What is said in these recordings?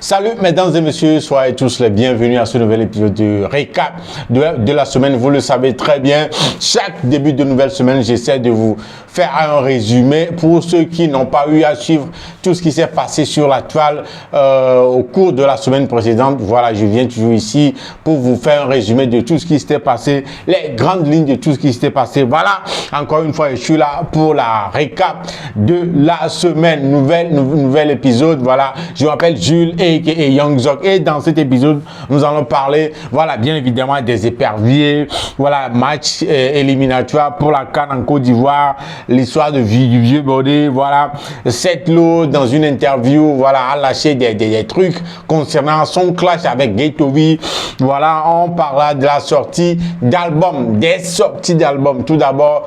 Salut mesdames et messieurs, soyez tous les bienvenus à ce nouvel épisode de récap de la semaine. Vous le savez très bien, chaque début de nouvelle semaine, j'essaie de vous faire un résumé pour ceux qui n'ont pas eu à suivre tout ce qui s'est passé sur la toile au cours de la semaine précédente. Voilà, je viens toujours ici pour vous faire un résumé de tout ce qui s'était passé, les grandes lignes de tout ce qui s'était passé. Voilà, encore une fois, je suis là pour la récap de la semaine, nouvel épisode. Voilà, je m'appelle Jules et Young Zok, et dans cet épisode nous allons parler, voilà, bien évidemment des éperviers, voilà, match éliminatoire pour la CAN en Côte d'Ivoire, l'histoire de du vieux Bodé, voilà, Seth Lowe dans une interview, voilà, a lâché des trucs concernant son clash avec Gaetovi. Voilà, on parlera de la sortie d'album, des sorties d'album. Tout d'abord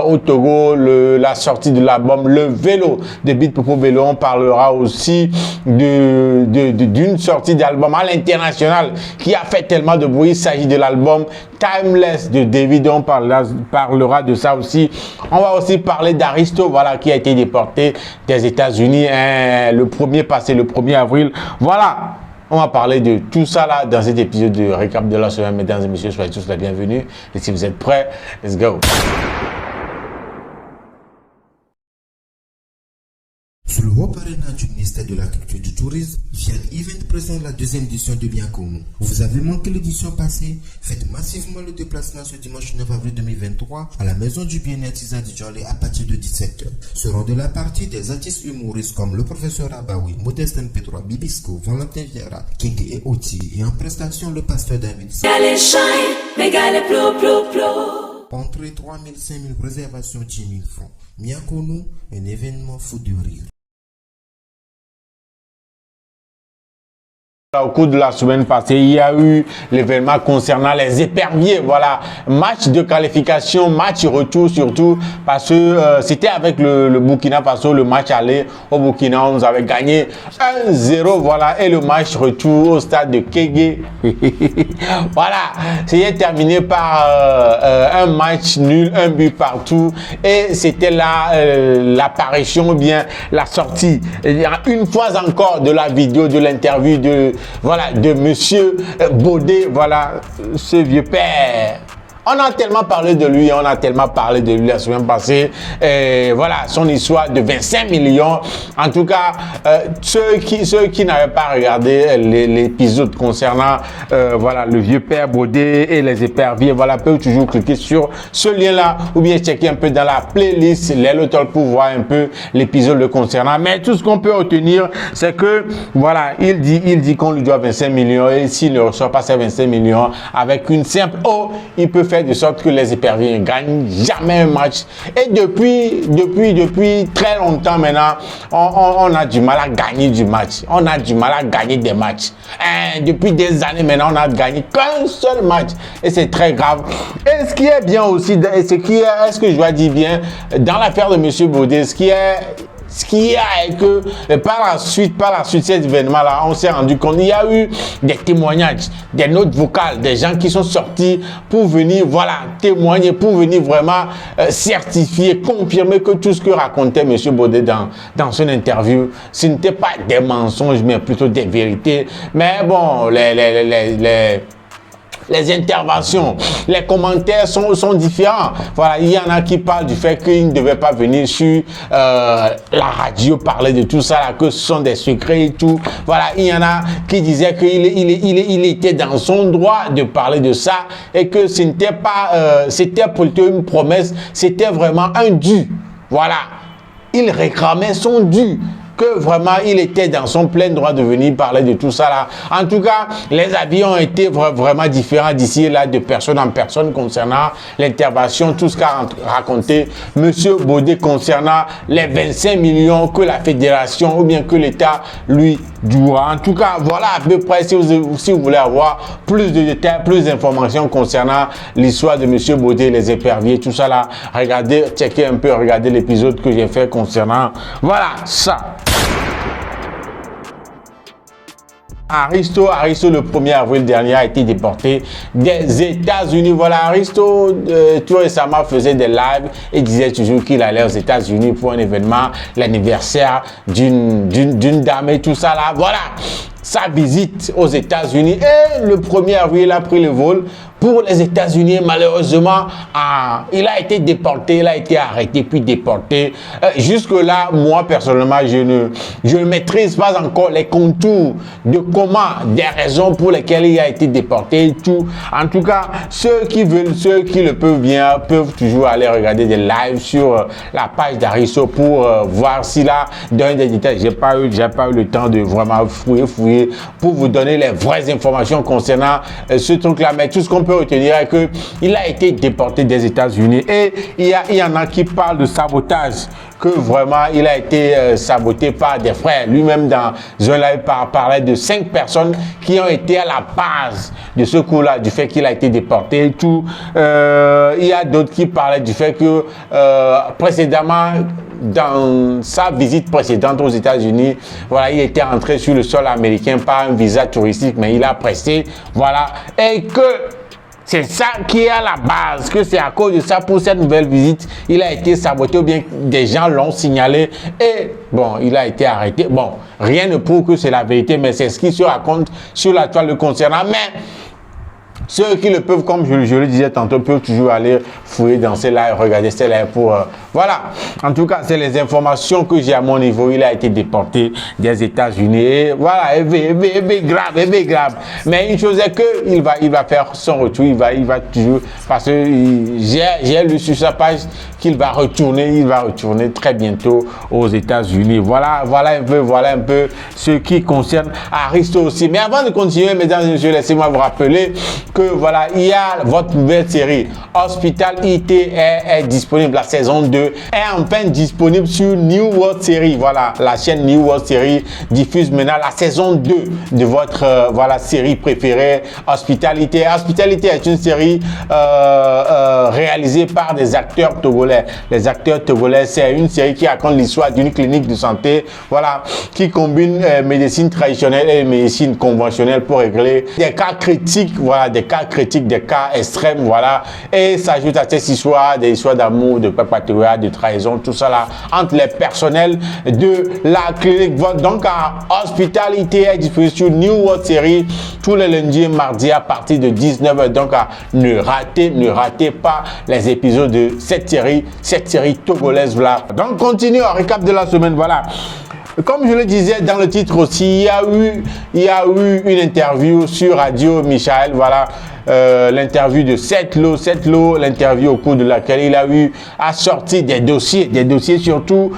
au Togo, la sortie de l'album Le Vélo de Beat Popo Vélo. On parlera aussi d'une sortie d'album à l'international qui a fait tellement de bruit. Il s'agit de l'album Timeless de David. On parlera de ça aussi. On va aussi parler d'Aristo, voilà, qui a été déporté des États-Unis le 1er avril. Voilà. On va parler de tout ça là dans cet épisode de récap de la semaine. Mesdames et messieurs, soyez tous les bienvenus. Et si vous êtes prêts, let's go. Sous le haut parrainage du ministère de la Culture et du Tourisme, Vian Event présente la deuxième édition de Biakonou. Vous avez manqué l'édition passée? Faites massivement le déplacement ce dimanche 9 avril 2023 à la Maison du Bien-être Isa Djolé à partir de 17h. Seront de la partie des artistes humoristes comme le professeur Abaoui, Modeste Pedro, Bibisco, Valentin Vieira, Kinky et Oti, et en prestation le pasteur David. Entrée 3 000, 5 000, réservation 10 000 francs. Biakonou, un événement fou de rire. Au cours de la semaine passée, il y a eu l'événement concernant les éperviers. Voilà, match de qualification, match retour surtout, parce que c'était avec le Burkina Faso, le match aller au Burkina, on nous avait gagné 1-0, voilà, et le match retour au stade de Kégué. Voilà, c'est terminé par un match nul, un but partout, et c'était là l'apparition ou bien la sortie, une fois encore, de la vidéo, de l'interview de monsieur Bodé, voilà, ce vieux père. On a tellement parlé de lui, la semaine passée. Et voilà, son histoire de 25 millions. En tout cas, ceux qui n'avaient pas regardé l'épisode concernant voilà, le vieux père Bodé et les éperviers, voilà, peuvent toujours cliquer sur ce lien-là ou bien checker un peu dans la playlist les Lotol pour voir un peu l'épisode le concernant. Mais tout ce qu'on peut retenir, c'est que voilà, il dit qu'on lui doit 25 millions et s'il ne reçoit pas ces 25 millions avec une simple il peut faire de sorte que les éperviers ne gagnent jamais un match. Et depuis très longtemps maintenant, on a du mal à gagner du match. On a du mal à gagner des matchs. Depuis des années maintenant, on a gagné qu'un seul match. Et c'est très grave. Et ce qui est bien aussi, est-ce que je dois dire bien, dans l'affaire de M. Bodé, ce qui est que par la suite cet événement-là, on s'est rendu compte, il y a eu des témoignages, des notes vocales, des gens qui sont sortis pour venir, voilà, témoigner, pour venir vraiment certifier, confirmer que tout ce que racontait M. Bodé dans son interview, ce n'était pas des mensonges, mais plutôt des vérités. Mais bon, les interventions, les commentaires sont différents. Voilà, il y en a qui parlent du fait qu'il ne devait pas venir sur la radio parler de tout ça, là, que ce sont des secrets et tout. Voilà, il y en a qui disaient qu'il était dans son droit de parler de ça et que ce n'était pas, c'était plutôt une promesse, c'était vraiment un dû. Voilà, il réclamait son dû, que vraiment il était dans son plein droit de venir parler de tout ça là. En tout cas, les avis ont été vraiment différents d'ici et là, de personne en personne concernant l'intervention, tout ce qu'a raconté Monsieur Bodé concernant les 25 millions que la fédération ou bien que l'État lui doit. En tout cas, voilà à peu près, si vous voulez avoir plus de détails, plus d'informations concernant l'histoire de Monsieur Bodé, les éperviers, tout ça là, regardez, checkez un peu, regardez l'épisode que j'ai fait concernant, voilà, ça. Aristo, le 1er avril dernier, a été déporté des États-Unis. Voilà, Aristo, tout récemment, faisait des lives et disait toujours qu'il allait aux États-Unis pour un événement, l'anniversaire d'une dame et tout ça là. Voilà. sa visite aux États-Unis et le 1er avril, il a pris le vol pour les États-Unis. Malheureusement, il a été déporté, il a été arrêté puis déporté. Jusque-là, moi personnellement, je ne maîtrise pas encore les contours de comment, des raisons pour lesquelles il a été déporté et tout. En tout cas, ceux qui veulent, ceux qui le peuvent bien, peuvent toujours aller regarder des lives sur la page d'Arisso pour voir s'il a donné des détails. J'ai pas eu le temps de vraiment fouiller pour vous donner les vraies informations concernant ce truc-là. Mais tout ce qu'on peut retenir est que il a été déporté des États-Unis et il y en a qui parlent de sabotage, que vraiment il a été saboté par des frères. Lui-même dans un live parlait de 5 personnes qui ont été à la base de ce coup-là, du fait qu'il a été déporté et tout. Il y a d'autres qui parlaient du fait que précédemment, dans sa visite précédente aux États-Unis, voilà, il était entré sur le sol américain par un visa touristique, mais il a pressé, voilà, et que c'est ça qui est à la base, que c'est à cause de ça, pour cette nouvelle visite, il a été saboté ou bien des gens l'ont signalé et bon, il a été arrêté. Bon, rien ne prouve que c'est la vérité, mais c'est ce qui se raconte sur la toile le concernant. Mais ceux qui le peuvent, comme je le disais tantôt, peuvent toujours aller fouiller dans ces lives, regarder ces lives pour... voilà. En tout cas, c'est les informations que j'ai à mon niveau. Il a été déporté des États-Unis. Voilà, grave. Mais une chose est que il va faire son retour. Il va toujours... Parce que j'ai lu sur sa page qu'il va retourner. Il va retourner très bientôt aux États-Unis. Voilà un peu ce qui concerne Aristo aussi. Mais avant de continuer, mesdames et messieurs, laissez-moi vous rappeler que voilà, il y a votre nouvelle série Hospital IT est disponible. La saison 2 est enfin disponible sur New World Series. Voilà, la chaîne New World Series diffuse maintenant la saison 2 de votre voilà, série préférée Hospitalité. Hospitalité est une série réalisée par des acteurs togolais. Les acteurs togolais, c'est une série qui raconte l'histoire d'une clinique de santé, voilà, qui combine médecine traditionnelle et médecine conventionnelle pour régler des cas critiques, voilà, des cas extrêmes, voilà, et s'ajoute à ces histoires, des histoires d'amour, de papateria, de trahison, tout ça là, entre les personnels de la clinique. Donc, Hospitalité est disponible sur New World Series tous les lundis et mardis à partir de 19h. Donc, ne ratez pas les épisodes de cette série togolaise là. Donc, continue au récap de la semaine, voilà. Comme je le disais dans le titre aussi, il y a eu une interview sur Radio Michael, voilà, l'interview de Setlo, l'interview au cours de laquelle il a sorti des dossiers surtout,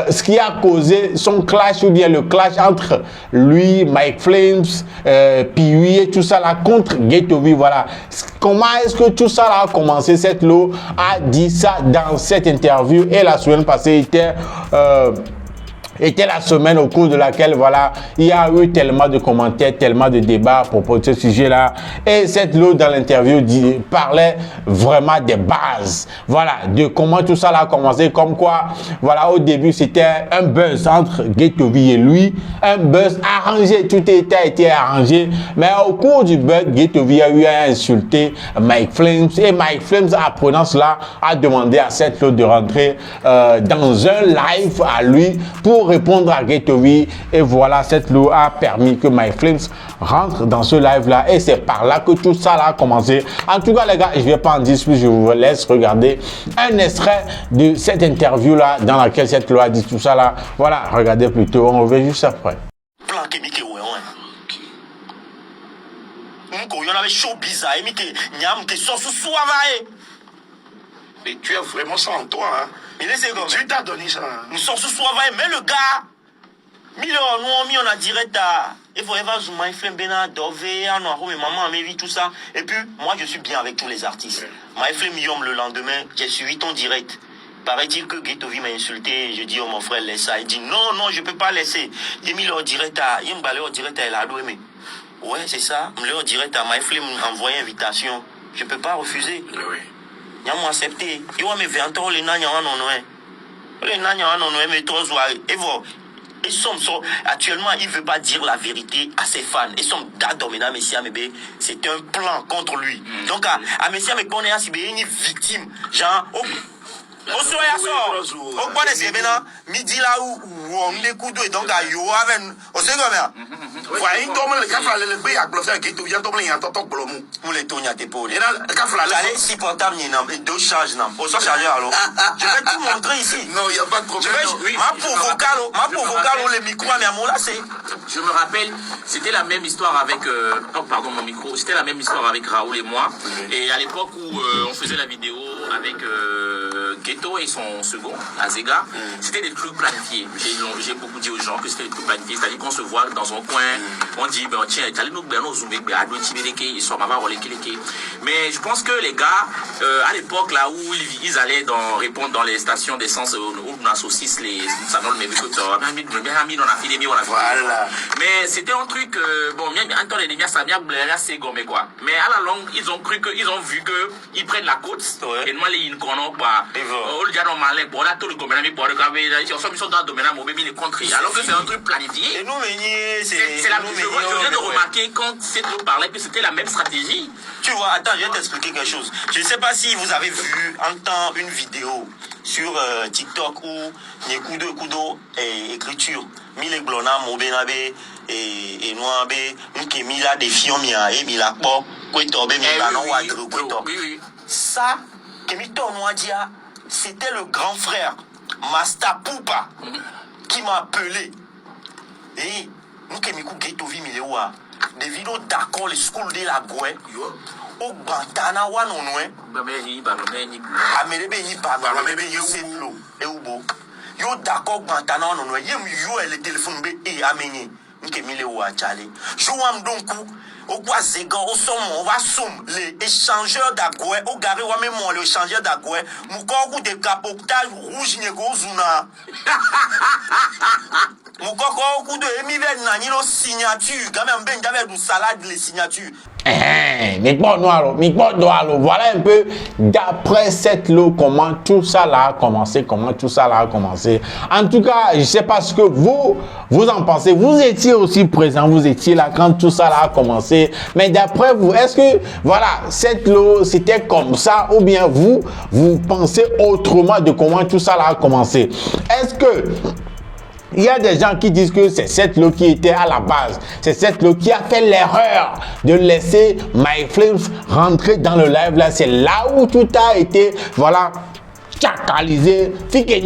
ce qui a causé son clash ou bien le clash entre lui, Mike Flames, Piwi et tout ça là contre Ghetto-V, voilà. Comment est-ce que tout ça là a commencé? Setlo a dit ça dans cette interview et la semaine passée était la semaine au cours de laquelle, voilà, il y a eu tellement de commentaires, tellement de débats à propos de ce sujet-là. Et Setlo, dans l'interview, parlait vraiment des bases, voilà, de comment tout ça a commencé. Comme quoi, voilà, au début, c'était un buzz entre Ghetto-V et lui, un buzz arrangé, tout a été arrangé. Mais au cours du buzz, Ghetto-V a eu à insulter Mike Flames. Et Mike Flames, apprenant cela, a demandé à Setlo de rentrer dans un live à lui pour répondre à Ghetto-V. Et voilà, Setlo a permis que Mike Flames rentre dans ce live là et c'est par là que tout ça a commencé. En tout cas les gars, je vais pas en dire plus, je vous laisse regarder un extrait de cette interview là dans laquelle Setlo a dit tout ça là. Voilà, regardez plutôt, on revient juste après. Mais tu as vraiment ça en toi, hein? Tu t'as donné ça. Nous sommes ce soir, mais le gars, nous on a direct à. Il faut évaluer My Flame Bena, Dove, maman, Mévi, tout ça. Et puis, moi, je suis bien avec tous les artistes. My Flame Yom, le lendemain, j'ai suivi ton direct. Paraît-il que Ghetto-V m'a insulté. Je dis, oh mon frère, laisse ça. Il dit, non, je peux pas laisser. J'ai mis leur direct à. Il m'a leur direct à Elado, mais. Ouais, c'est ça. Leur direct à My Flame envoyé invitation. Je peux pas refuser. Oui. Ils m'ont accepté. Ils ont mis 20 ans, les nanya en ont. Les nanya en ont, mais toi, et voilà. Actuellement, il ne veut pas dire la vérité à ses fans. Ils sont d'Adomina Messia Mebe. C'est un plan contre lui. Donc, à Messia Mebe, on est une victime. Genre, Au soir, il sort. Au point de ce maintenant, midi là où on est coup d'eau et donc à Yo avec. Au second, Voilà, il tombe le café, le pays à Closer qui est tout, il y a tombé un temps pour le mou. pour les tourner à tes pôles. Et là, le café là, J'allais si portable, il y a deux charges. Au soir, chargeur, alors. Je vais tout montrer ici. non, il n'y a pas de Je problème. vais, ma pauvre vocal, les micros, mais à mon là, c'est. Je me rappelle, c'était la même histoire avec... oh, pardon, mon micro. C'était la même histoire avec Raoul et moi. Et à l'époque où on faisait la vidéo avec Ghetto et son second, Azega, c'était des trucs planifiés. J'ai beaucoup dit aux gens que c'était des trucs planifiés. C'est-à-dire qu'on se voit dans un coin, on dit, ben, tiens, mais je pense que les gars, à l'époque, là où ils allaient répondre dans les stations d'essence, où on a saucisse les... Voilà. Mais c'était un truc, bon, c'est gommé quoi. Mais à la longue, ils ont cru qu'ils ont vu qu'ils prennent la côte. Ouais. Et nous, les inconnu, quoi. Alors que c'est un truc planifié. Et nous, C'est la même chose. Je viens de remarquer quand c'est nous parlait que c'était la même stratégie. Tu vois, attends, je vais t'expliquer quelque chose. Je ne sais pas si vous avez vu un temps une vidéo sur TikTok où Kudo et écriture. Mille glona, mobenabe et noabe, nous mila des fiomia et mila po, kweto be mila non wa kweto. Oui. Ça, Kemito Noadia, c'était le grand frère, Masta Poupa, qui m'a appelé. Et nous Kemiku Geto vi milewa, des vidéos d'accord les schools de la Goué, au Bantana Wanonwe, Amelebe ni Baba, Amelebe Yelo, et Ubo. Yo d'accord Bantana Wanonwe, yo le téléphone be et amené, nous Kemilewa Tchale. Jouam donkou. Au Guazégan, au Somme, on va somme les échangeurs d'agoué, au Gary Wamemon, le échangeur d'agoué, Moukoko de capotage rouge négozuna. Moukoko de Emivel Nanilo signature, quand même ben j'avais du salade les signatures. Voilà un peu d'après cette lot comment tout ça là a commencé, En tout cas, je sais pas ce que vous en pensez. Vous étiez aussi présent, vous étiez là quand tout ça là a commencé. Mais d'après vous, est-ce que voilà cette lot c'était comme ça ou bien vous pensez autrement de comment tout ça là a commencé? Est-ce que il y a des gens qui disent que c'est cette lot qui était à la base. C'est cette lot qui a fait l'erreur de laisser MyFlames rentrer dans le live. Là, c'est là où tout a été, voilà, chacalisé. Est-ce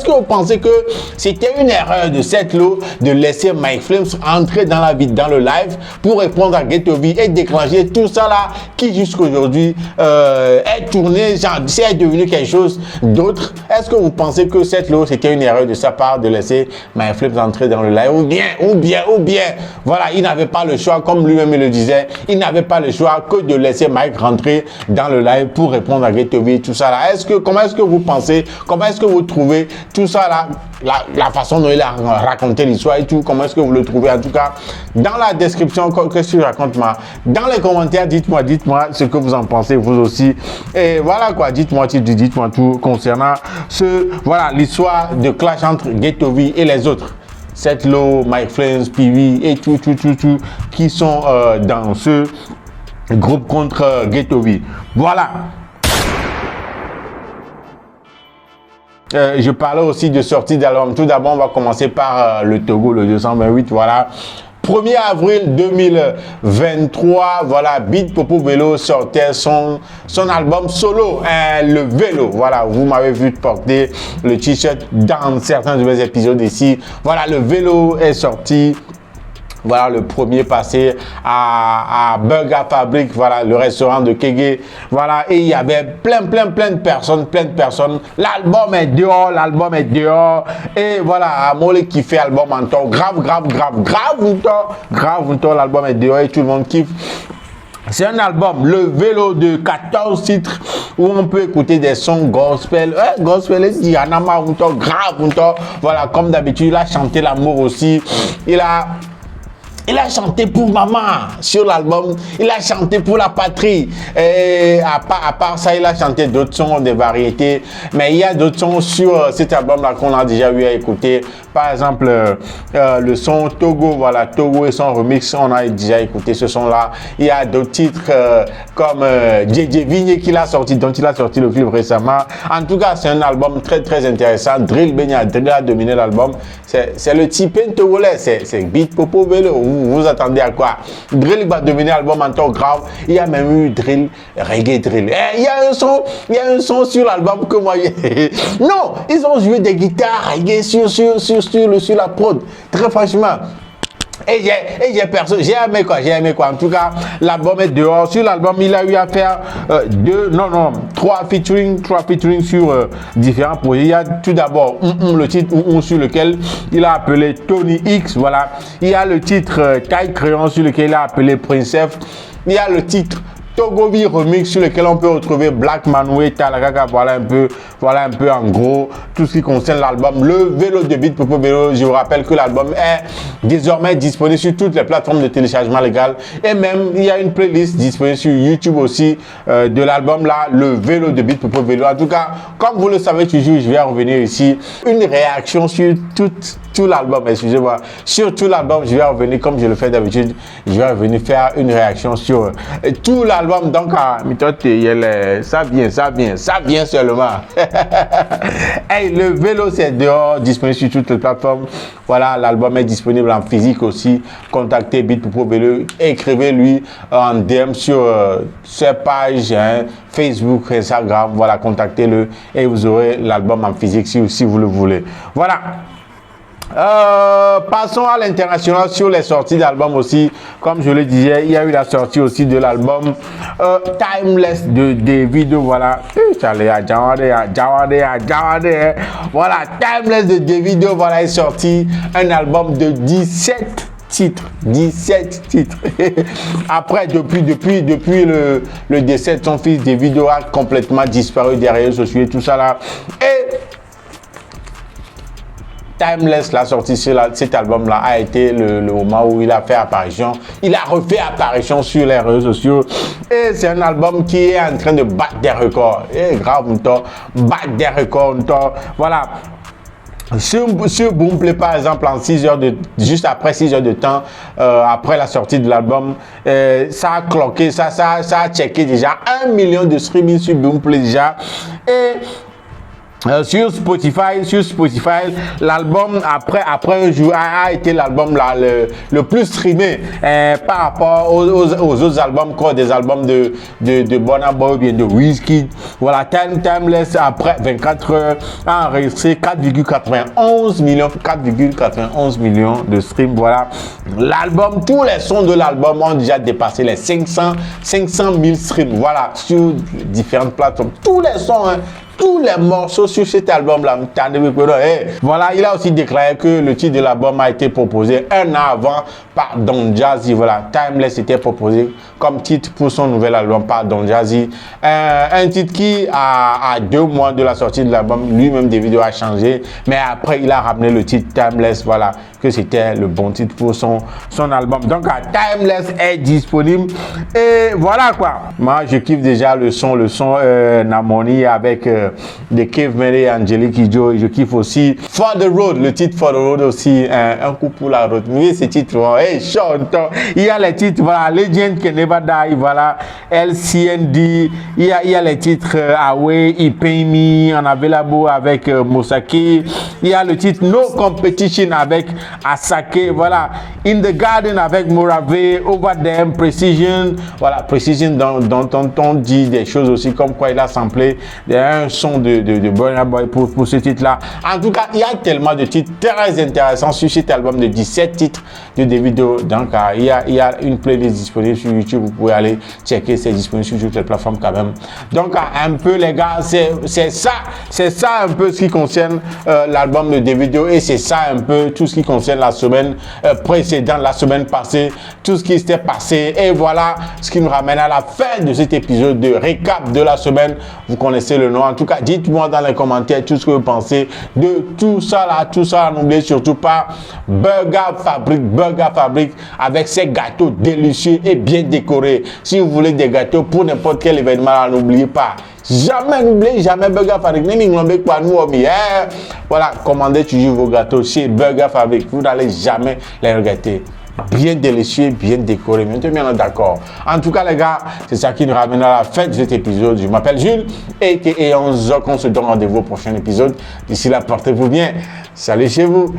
que vous pensez que c'était une erreur de cette lot de laisser MyFlames entrer dans le live pour répondre à Ghettovie et déclencher tout ça là qui jusqu'aujourd'hui est tourné, genre, c'est devenu quelque chose d'autre? Est-ce que vous pensez que cette lot c'était une erreur de sa part de laisser MyFlames entrer dans le live ou bien, voilà, il n'avait pas le choix, comme lui-même le disait, il n'avait pas le choix que de laisser Mike rentrer dans le live pour répondre à Ghettovie, tout ça là. Comment est-ce que vous pensez, comment est-ce que vous trouvez tout ça là, la façon dont il a raconté l'histoire et tout, comment est-ce que vous le trouvez? En tout cas, dans la description, qu'est-ce que je raconte moi? Dans les commentaires, dites-moi ce que vous en pensez vous aussi. Et voilà quoi, dites-moi tout concernant voilà, l'histoire de clash entre Ghettovie et les autres. Cette lot, MyFlames, PV et tout, qui sont dans ce groupe contre Ghettovie. Voilà. Je parlais aussi de sortie d'album. Tout d'abord, on va commencer par le Togo, le 228. Voilà. 1er avril 2023, voilà, Beat Popo Vélo sortait son album solo, le vélo. Voilà, vous m'avez vu porter le t-shirt dans certains de mes épisodes ici. Voilà, le vélo est sorti. Voilà, le premier passé à Burger Fabric, voilà, le restaurant de Kégué. Voilà, et il y avait plein de personnes. L'album est dehors. Et voilà, Molé qui fait album en temps, grave, l'album est dehors et tout le monde kiffe. C'est un album, le vélo de 14 titres où on peut écouter des sons gospel. Gospel, voilà, comme d'habitude, il a chanté l'amour aussi. Il a chanté pour maman sur l'album. Il a chanté pour la patrie. Et à part ça, il a chanté d'autres sons, des variétés. Mais il y a d'autres sons sur cet album-là qu'on a déjà eu à écouter. par exemple le son Togo, voilà, Togo et son remix, on a déjà écouté ce son-là. Il y a d'autres titres comme JJ Vigne qui l'a sorti, dont il a sorti le clip récemment. En tout cas, c'est un album très très intéressant. Drill Benya, Drill a dominé l'album. C'est le type togolais, c'est Beat Popo Velo. Vous attendez à quoi? Drill va dominer l'album en temps grave. Il y a même eu Drill, Reggae Drill. Il y a un son sur l'album que moi... non, ils ont joué des guitares reggae sur la prod. Très franchement. Et j'ai aimé quoi. En tout cas, l'album est dehors. Sur l'album, il a eu à faire trois featuring sur différents projets. Il y a tout d'abord le titre sur lequel il a appelé Tony X. Voilà. Il y a le titre Kai Crayon sur lequel il a appelé Princess. Il y a le titre Togovi Remix sur lequel on peut retrouver Black Manoué, Talagaga, voilà un peu en gros tout ce qui concerne l'album. Le vélo de Beat Popo Vélo, je vous rappelle que l'album est désormais disponible sur toutes les plateformes de téléchargement légal et même il y a une playlist disponible sur YouTube aussi de l'album là, le vélo de Beat Popo Vélo. En tout cas, comme vous le savez toujours, je vais revenir ici, une réaction sur tout l'album, excusez-moi, sur tout l'album, je vais revenir comme je le fais d'habitude, je vais revenir faire une réaction sur tout l'album. Donc, ça vient seulement. Hey, le vélo, c'est dehors, disponible sur toutes les plateformes. Voilà, l'album est disponible en physique aussi. Contactez Beat Popo Vélo, écrivez-lui en DM sur ses pages, Facebook, Instagram. Voilà, contactez-le et vous aurez l'album en physique si vous le voulez. Voilà. Passons à l'international sur les sorties d'albums aussi. Comme je le disais, il y a eu la sortie aussi de l'album Timeless de Davido. Voilà, voilà, Timeless de Davido. Voilà, est sorti un album de 17 titres. Après, depuis le décès de son fils, Davido a complètement disparu des réseaux sociaux et tout ça là. Et Timeless, la sortie sur cet album-là a été le moment où il a fait apparition. Il a refait apparition sur les réseaux sociaux. Et c'est un album qui est en train de battre des records. Et grave, battre des records. Voilà. Sur Boomplay, par exemple, juste après 6 heures de temps, après la sortie de l'album, ça a cloqué, ça a checké déjà 1 million de streaming sur Boomplay déjà. Et sur Spotify, l'album après un jour a été l'album là le plus streamé par rapport aux autres albums, quoi, des albums de Burna Boy ou bien de Wizkid. Voilà, Timeless après 24 heures a enregistré 4,91 millions de streams. Voilà, l'album, tous les sons de l'album ont déjà dépassé les 500 000 streams. Voilà, sur différentes plateformes, tous les sons, tous les morceaux sur cet album-là. Voilà, il a aussi déclaré que le titre de l'album a été proposé un an avant par Don Jazzy. Voilà, Timeless était proposé comme titre pour son nouvel album par Don Jazzy. Un titre qui, à 2 mois de la sortie de l'album, lui-même Davido a changé. Mais après, il a ramené le titre Timeless. Voilà, que c'était le bon titre pour son album. Donc, Timeless est disponible. Et voilà quoi. Moi, je kiffe déjà le son Namoni avec de Cave Mary et Angelique Kidjo. Je kiffe aussi For the Road, le titre For the Road aussi, un coup pour la route. Vous voyez ces titres, hey, chantant. Il y a les titres, voilà, Legend Can Never Die, voilà, LCND, il y a les titres Away, He Pay Me, On Available avec Mosaki, il y a le titre No Competition avec Asake, voilà, In the Garden avec Morave, Over Them, Precision, voilà, Precision dont on dit des choses aussi comme quoi il a samplé un son de Burna Boy pour ce titre-là. En tout cas, il y a tellement de titres très intéressants sur cet album de 17 titres de Davido. Donc, il y a une playlist disponible sur YouTube. Vous pouvez aller checker, c'est disponible sur toutes les plateformes quand même. Donc, un peu les gars, c'est ça un peu ce qui concerne l'album de Davido et c'est ça un peu tout ce qui concerne la semaine précédente, la semaine passée, tout ce qui s'était passé. Et voilà ce qui nous ramène à la fin de cet épisode de récap de la semaine. Vous connaissez le nom. En tout cas, dites-moi dans les commentaires tout ce que vous pensez de tout ça là. N'oubliez surtout pas Burger Fabric avec ses gâteaux délicieux et bien décorés. Si vous voulez des gâteaux pour n'importe quel événement, n'oubliez pas. Jamais, n'oubliez jamais Burger Fabrique. Voilà, commandez toujours vos gâteaux chez Burger Fabrique. Vous n'allez jamais les regretter. Bien délicieux, bien décoré. Maintenant, d'accord. En tout cas, les gars, c'est ça qui nous ramène à la fin de cet épisode. Je m'appelle Jules et on se donne rendez-vous au prochain épisode. D'ici là, portez-vous bien. Salut chez vous.